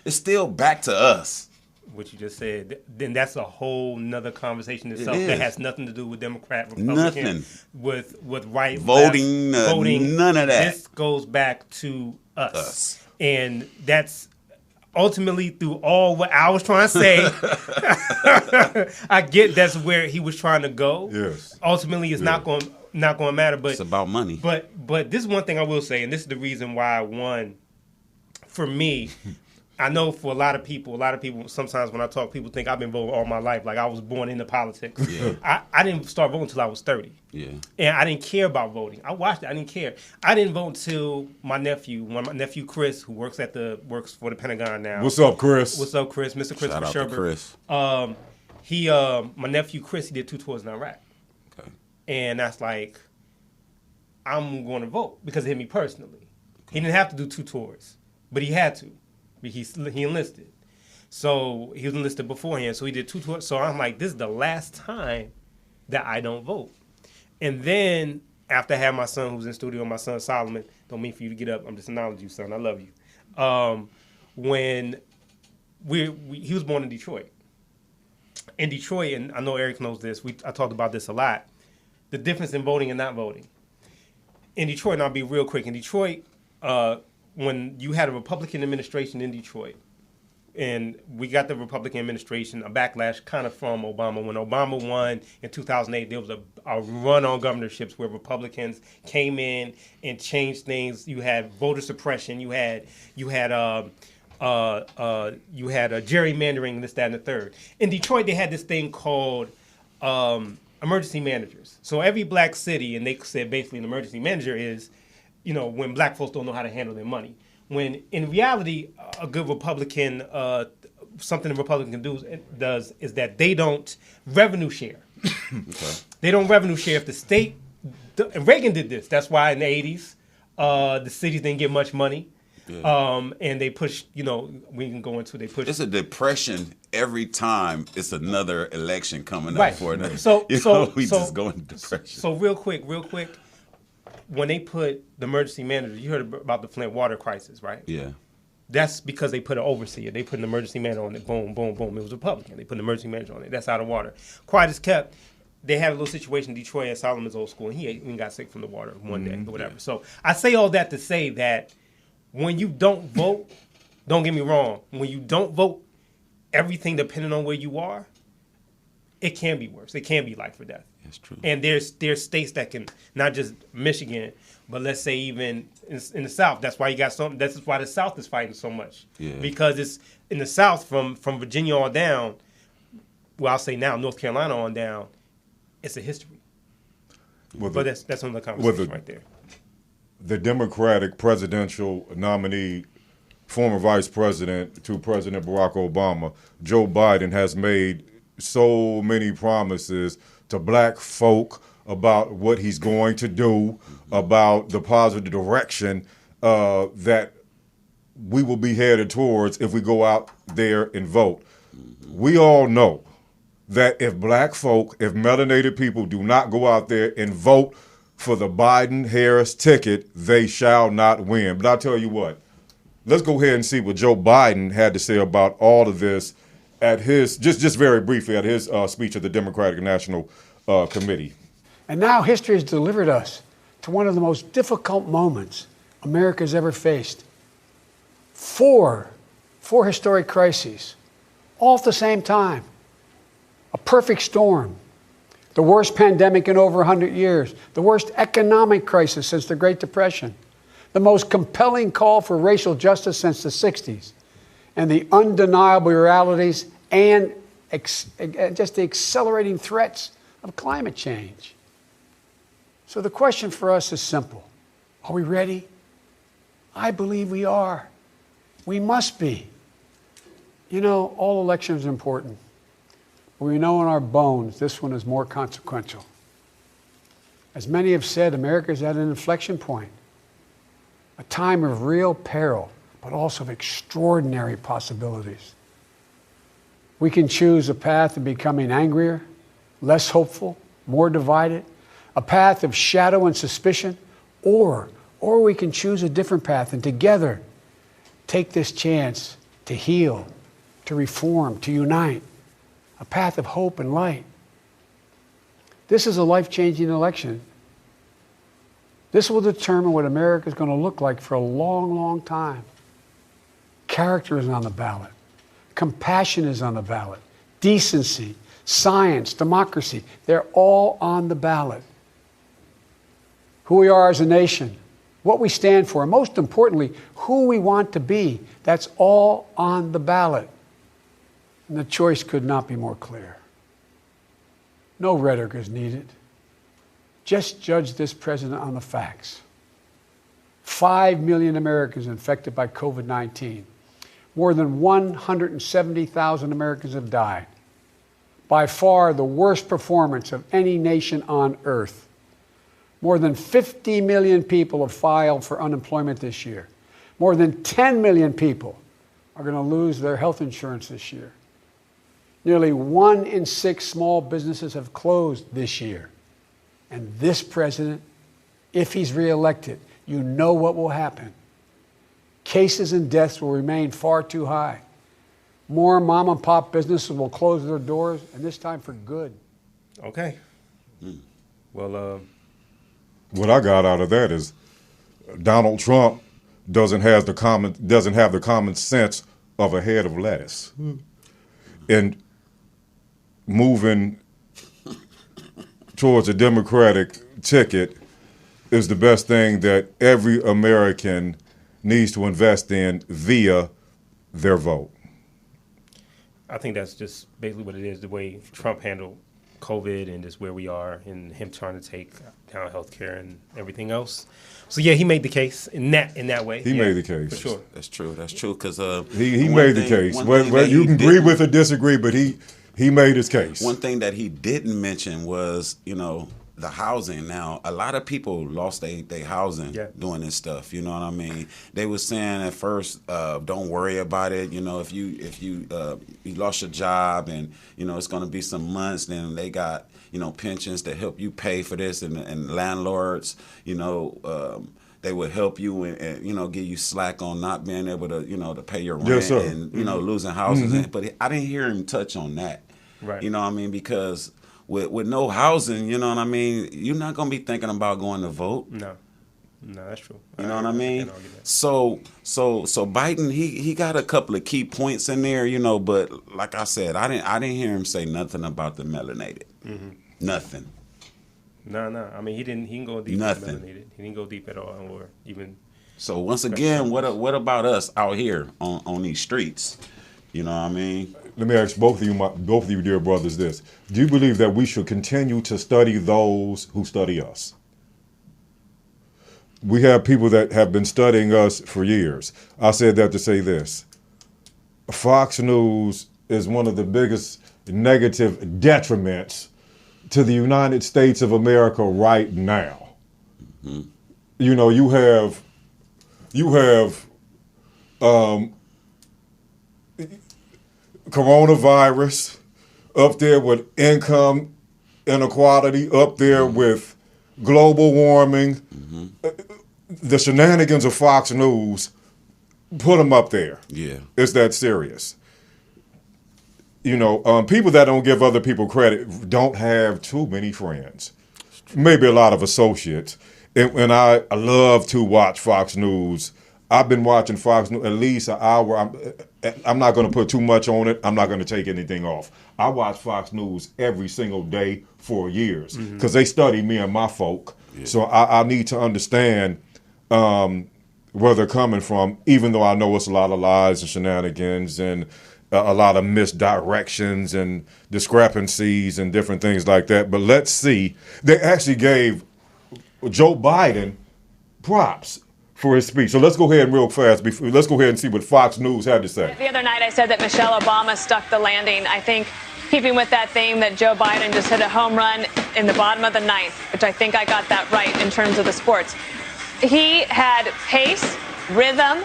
It's still back to us. What you just said, then that's a whole nother conversation itself that has nothing to do with Democrat, Republican, nothing. with right, voting, voting, none of that. This goes back to us. And that's ultimately through all what I was trying to say. I get that's where he was trying to go. Yes. Ultimately, it's not going to matter. But it's about money. But this is one thing I will say, and this is the reason why I won. For me, I know for a lot of people, sometimes when I talk, people think I've been voting all my life. Like I was born into politics. Yeah. I didn't start voting until I was 30. Yeah. And I didn't care about voting. I watched it. I didn't care. I didn't vote until my nephew Chris, who works for the Pentagon now. What's up, Chris? What's up, Chris? Mr. Christopher Shout out Sherbert. to Chris. My nephew Chris, he did 2 tours in Iraq. Okay. And that's like, I'm going to vote because it hit me personally. Okay. He didn't have to do 2 tours, but he had to. He enlisted. So he was enlisted beforehand. So he did 2 tours. So I'm like, this is the last time that I don't vote. And then after I had my son who's in studio, my son Solomon, don't mean for you to get up. I'm just acknowledging you, son. I love you. When he was born in Detroit. In Detroit, and I know Eric knows this, I talked about this a lot, the difference in voting and not voting. In Detroit, and I'll be real quick, in Detroit, when you had a Republican administration in Detroit, and we got the Republican administration, a backlash kind of from Obama. When Obama won in 2008, there was a run on governorships where Republicans came in and changed things. You had voter suppression. You had gerrymandering, this, that, and the third. In Detroit, they had this thing called emergency managers. So every black city, and they said basically an emergency manager is, you know, when black folks don't know how to handle their money. When in reality, a good Republican, something a Republican does is that they don't revenue share. Okay. They don't revenue share. If the state, and Reagan did this. That's why in the 80s, the cities didn't get much money. Yeah. And they push, we can go into, they push. It's a depression every time it's another election coming right. up for it. So we just go into depression. So real quick, when they put the emergency manager, you heard about the Flint water crisis, right? Yeah. That's because they put an overseer. They put an emergency manager on it. Boom, boom, boom. It was Republican. They put an emergency manager on it. That's out of water. Quiet as kept. They had a little situation in Detroit at Solomon's old school, and he even got sick from the water one day or whatever. Yeah. So I say all that to say that when you don't vote, don't get me wrong, when you don't vote, everything depending on where you are, it can be worse. It can be life or death. That's true. And there's states that can, not just Michigan, but let's say even in the South. That's why you got some. That's why the South is fighting so much. Yeah. Because it's in the South from Virginia on down. Well, I'll say now North Carolina on down. It's a history. But that's another conversation right there. The Democratic presidential nominee, former vice president to President Barack Obama, Joe Biden, has made so many promises to black folk about what he's going to do, about the positive direction that we will be headed towards if we go out there and vote. We all know that if black folk, if melanated people do not go out there and vote for the Biden-Harris ticket, they shall not win. But I'll tell you what, let's go ahead and see what Joe Biden had to say about all of this at his, just very briefly, at his speech at the Democratic National Committee. And now history has delivered us to one of the most difficult moments America's ever faced. Four historic crises, all at the same time. A perfect storm. The worst pandemic in over 100 years. The worst economic crisis since the Great Depression. The most compelling call for racial justice since the 60s. And the undeniable realities and just the accelerating threats of climate change. So the question for us is simple. Are we ready? I believe we are. We must be. All elections are important. But we know in our bones this one is more consequential. As many have said, America is at an inflection point. A time of real peril, but also of extraordinary possibilities. We can choose a path of becoming angrier, less hopeful, more divided, a path of shadow and suspicion, or we can choose a different path and together take this chance to heal, to reform, to unite, a path of hope and light. This is a life-changing election. This will determine what America is going to look like for a long, long time. Character is on the ballot. Compassion is on the ballot. Decency, science, democracy, they're all on the ballot. Who we are as a nation, what we stand for, and most importantly, who we want to be, that's all on the ballot. And the choice could not be more clear. No rhetoric is needed. Just judge this president on the facts. 5 million Americans infected by COVID-19. More than 170,000 Americans have died. By far the worst performance of any nation on earth. More than 50 million people have filed for unemployment this year. More than 10 million people are going to lose their health insurance this year. Nearly 1 in 6 small businesses have closed this year. And this president, if he's reelected, you know what will happen. Cases and deaths will remain far too high. More mom and pop businesses will close their doors, and this time for good. Okay. Well, what I got out of that is Donald Trump doesn't have the common sense of a head of lettuce. And moving towards a Democratic ticket is the best thing that every American needs to invest in via their vote. I think that's just basically what it is, the way Trump handled COVID and just where we are and him trying to take down healthcare and everything else. So yeah, he made the case in that way. He made the case. For sure. That's true. That's true. Because he made the case. Well, you can agree with or disagree, but he He made his case. One thing that he didn't mention was, the housing. Now, a lot of people lost their housing doing this stuff. You know what I mean? They were saying at first, don't worry about it. If you lost your job and it's going to be some months, then they got pensions to help you pay for this, and landlords, they would help you and give you slack on not being able to to pay your rent and losing houses. But I didn't hear him touch on that. Right. You know what I mean? Because with no housing, you know what I mean, you're not gonna be thinking about going to vote. No, that's true. You know what I mean? So Biden, he got a couple of key points in there, but like I said, I didn't hear him say nothing about the melanated. Nothing. No. I mean, he didn't go deep. Nothing. Melanated. He didn't go deep at all, or even. So once again, what about us out here on these streets? You know what I mean? Let me ask both of you, dear brothers, this: do you believe that we should continue to study those who study us? We have people that have been studying us for years. I said that to say this: Fox News is one of the biggest negative detriments to the United States of America right now. You have coronavirus up there with income inequality, up there with global warming. The shenanigans of Fox News, put them up there. Yeah. It's that serious. People that don't give other people credit don't have too many friends. Maybe a lot of associates. And I love to watch Fox News. I've been watching Fox News at least an hour. I'm not going to put too much on it. I'm not going to take anything off. I watch Fox News every single day for years because they study me and my folk. Yeah. So I need to understand where they're coming from, even though I know it's a lot of lies and shenanigans and a lot of misdirections and discrepancies and different things like that. But let's see. They actually gave Joe Biden props for his speech. So let's go ahead and real fast. Let's go ahead and see what Fox News had to say. The other night I said that Michelle Obama stuck the landing. I think, keeping with that theme, that Joe Biden just hit a home run in the bottom of the ninth, which I think I got that right in terms of the sports. He had pace, rhythm,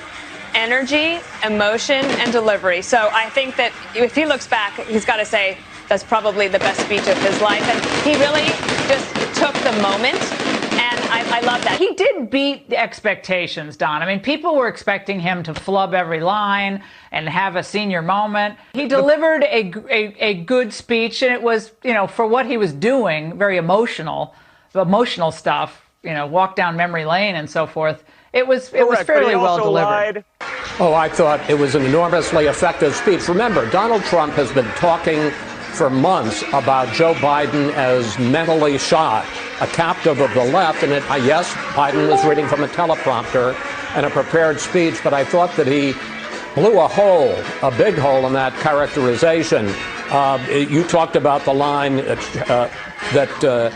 energy, emotion, and delivery. So I think that if he looks back, he's got to say that's probably the best speech of his life. And he really just took the moment. And I love that. He did beat the expectations, Don. I mean, people were expecting him to flub every line and have a senior moment. He delivered a good speech, and it was, for what he was doing, very emotional stuff, walk down memory lane and so forth. It was fairly well delivered. Oh, I thought it was an enormously effective speech. Remember, Donald Trump has been talking for months about Joe Biden as mentally shot, a captive of the left. And yes, Biden was reading from a teleprompter and a prepared speech, but I thought that he blew a big hole in that characterization. You talked about the line that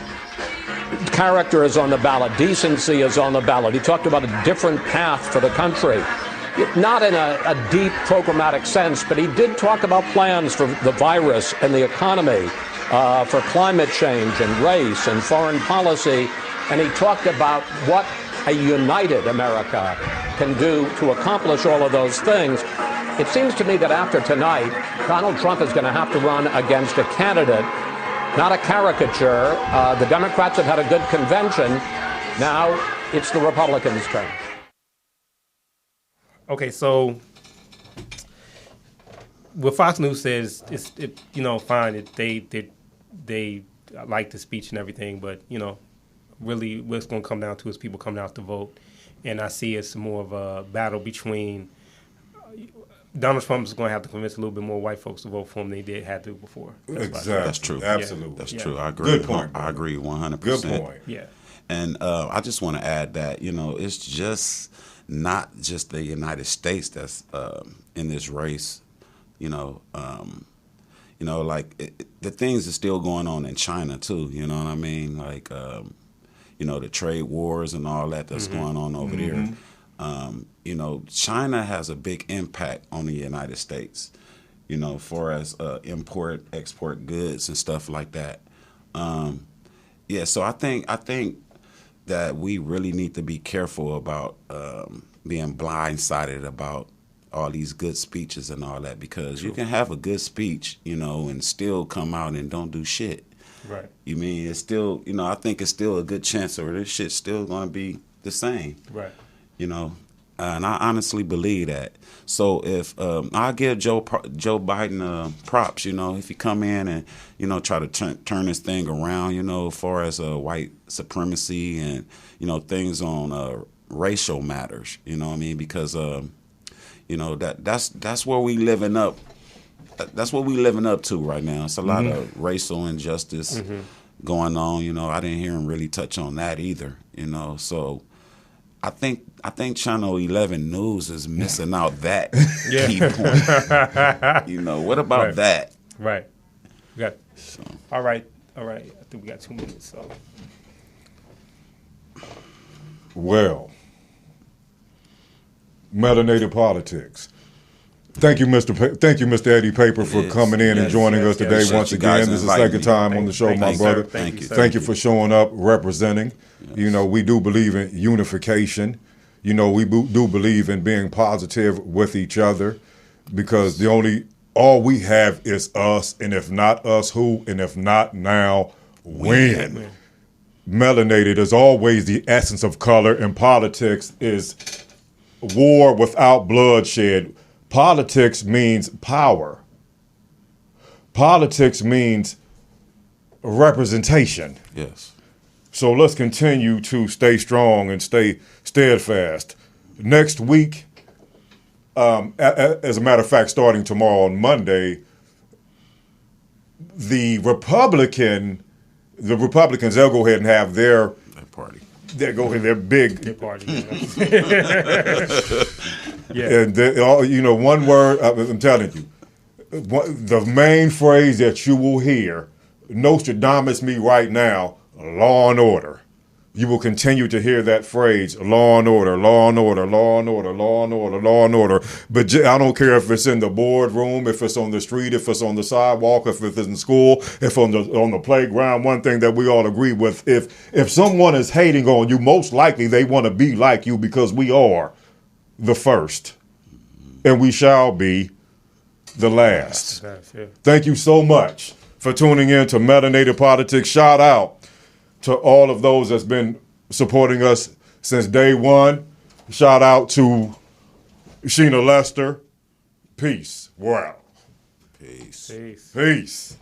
character is on the ballot, decency is on the ballot. He talked about a different path for the country. Not in a deep programmatic sense, but he did talk about plans for the virus and the economy, for climate change and race and foreign policy. And he talked about what a united America can do to accomplish all of those things. It seems to me that after tonight, Donald Trump is going to have to run against a candidate, not a caricature. The Democrats have had a good convention. Now it's the Republicans' turn. Okay, so what Fox News says is, fine. They like the speech and everything, but really, what's going to come down to is people coming out to vote, and I see it's more of a battle between Donald Trump is going to have to convince a little bit more white folks to vote for him than they had to before. That's true. Absolutely, that's true. I agree. Good point. I agree 100%. Good point. Yeah. And I just want to add that it's just not just the United States that's in this race. The things are still going on in China too. You know what I mean? Like, the trade wars and all that's going on over there. China has a big impact on the United States. you know, for as import, export goods and stuff like that. Yeah, so I think that we really need to be careful about being blindsided about all these good speeches and all that, because you can have a good speech, you know, and still come out and don't do shit. Right. You mean it's still, you know, I think it's still a good chance or this shit's still going to be the same. Right. You know, and I honestly believe that. So if I give Joe Biden props, you know, if he come in and, you know, try to turn this thing around, you know, as far as white supremacy and, you know, things on racial matters, you know what I mean? Because you know, that's where we living up. That's what we living up to right now. It's a lot of racial injustice going on. You know, I didn't hear him really touch on that either. You know, so I think Channel 11 News is missing out that key point. You know, what about that? Right. We got. So. All right. I think we got 2 minutes. So. Well. Melanated Politics. Thank you, Mr. Eddie Paper, for coming in and joining us today once again. This is the second time on the show, my brother. Thank you for showing up, representing. Yes. You know, we do believe in unification. You know, we do believe in being positive with each other, because all we have is us, and if not us, who? And if not now, when? Melanated is always the essence of color, and politics is war without bloodshed. Politics means power. Politics means representation. Yes. So let's continue to stay strong and stay steadfast. Next week, as a matter of fact, starting tomorrow on Monday, the Republicans, they'll go ahead and have their party. They'll go ahead, their big party. And you know, one word, I'm telling you, the main phrase that you will hear, Nostradamus me right now, law and order. You will continue to hear that phrase, law and order, law and order, law and order, law and order, law and order. But I don't care if it's in the boardroom, if it's on the street, if it's on the sidewalk, if it's in school, if on the playground. One thing that we all agree with, if someone is hating on you, most likely they want to be like you, because we are the first, and we shall be the last. Thank you so much for tuning in to Melanated Politics. Shout out to all of those that's been supporting us since day one. Shout out to Sheena Lester. Peace. Wow. Peace. Peace.